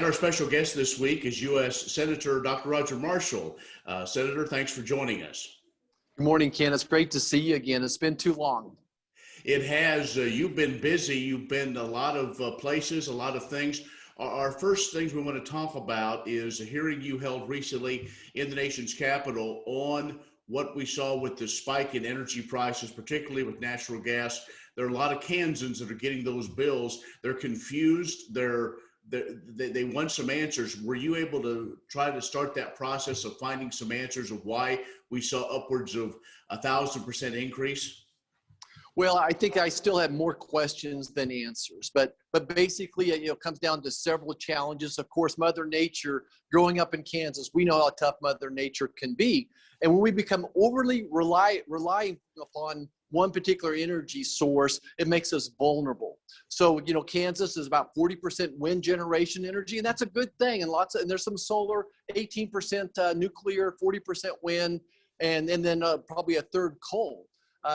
our special guest this week is U.S. Senator Dr. Roger Marshall. Senator, thanks for joining us. Good morning, Ken. It's great to see you again. It's been too long. It has. You've been busy. You've been a lot of places, a lot of things. Our first things we want to talk about is a hearing you held recently in the nation's capital on what we saw with the spike in energy prices, particularly with natural gas. There are a lot of Kansans that are getting those bills. They're confused. They want some answers. Were you able to try to start that process of finding some answers of why we saw upwards of 1,000% increase? Well, I think I still have more questions than answers, but basically, it comes down to several challenges. Of course, Mother Nature, growing up in Kansas, we know how tough Mother Nature can be. And when we become overly relying upon one particular energy source, it makes us vulnerable. So, Kansas is about 40% wind generation energy, and that's a good thing. And there's some solar, 18% nuclear, 40% wind, and then probably a third coal.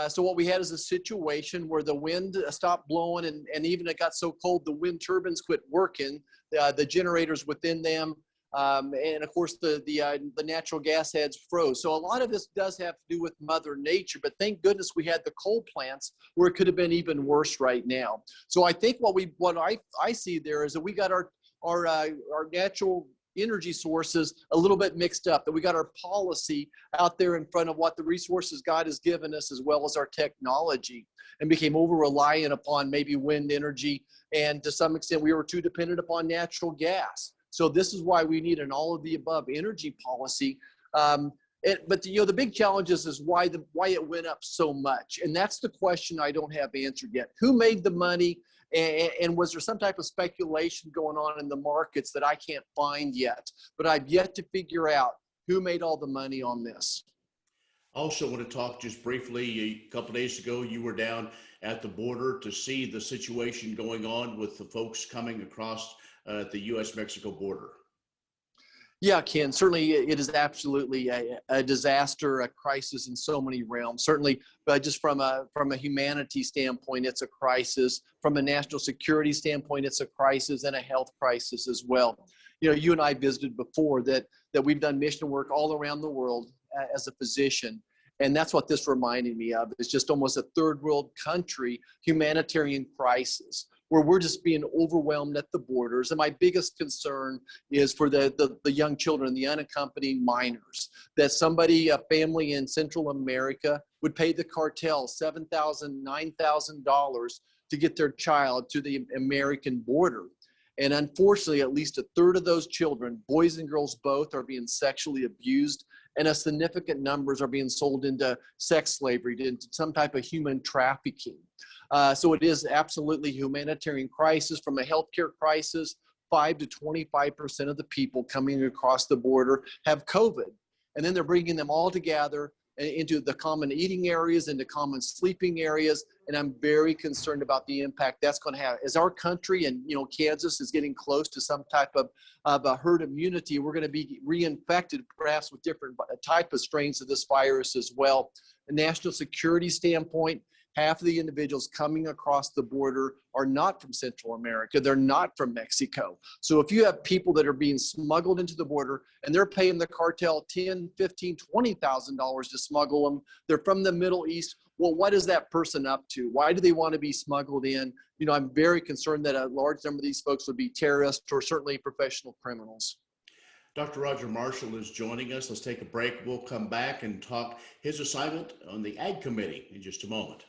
So what we had is a situation where the wind stopped blowing, and even it got so cold the wind turbines quit working, the generators within them, and of course the natural gas heads froze. So a lot of this does have to do with Mother Nature, but thank goodness we had the coal plants where it could have been even worse right now. So I think what I see there is that we got our natural energy sources a little bit mixed up, that we got our policy out there in front of what the resources God has given us, as well as our technology, and became over reliant upon maybe wind energy, and to some extent we were too dependent upon natural gas. So this is why we need an all of the above energy policy. But the big challenge is why it went up so much, and that's the question I don't have answered yet. Who made the money? And was there some type of speculation going on in the markets that I can't find yet? But I've yet to figure out who made all the money on this. I also want to talk just briefly. A couple of days ago, you were down at the border to see the situation going on with the folks coming across the U.S.-Mexico border. Yeah, Ken, certainly it is absolutely a disaster, a crisis in so many realms. Certainly, but just from a humanity standpoint, it's a crisis. From a national security standpoint, it's a crisis, and a health crisis as well. You and I visited before that we've done mission work all around the world as a physician. And that's what this reminded me of. It's just almost a third world country humanitarian crisis where we're just being overwhelmed at the borders. And my biggest concern is for the young children, the unaccompanied minors, that a family in Central America would pay the cartel $7,000, $9,000 to get their child to the American border. And unfortunately, at least a third of those children, boys and girls both, are being sexually abused, and a significant numbers are being sold into sex slavery, into some type of human trafficking. So it is absolutely a humanitarian crisis. From a healthcare crisis, 5 to 25% of the people coming across the border have COVID. And then they're bringing them all together into the common eating areas, into common sleeping areas. And I'm very concerned about the impact that's going to have. As our country and, Kansas is getting close to some type of a herd immunity, we're going to be reinfected perhaps with different type of strains of this virus as well. A national security standpoint, half of the individuals coming across the border are not from Central America. They're not from Mexico. So if you have people that are being smuggled into the border and they're paying the cartel $10,000, $15,000, $20,000 to smuggle them, they're from the Middle East. Well, what is that person up to? Why do they want to be smuggled in? I'm very concerned that a large number of these folks would be terrorists or certainly professional criminals. Dr. Roger Marshall is joining us. Let's take a break. We'll come back and talk his assignment on the Ag Committee in just a moment.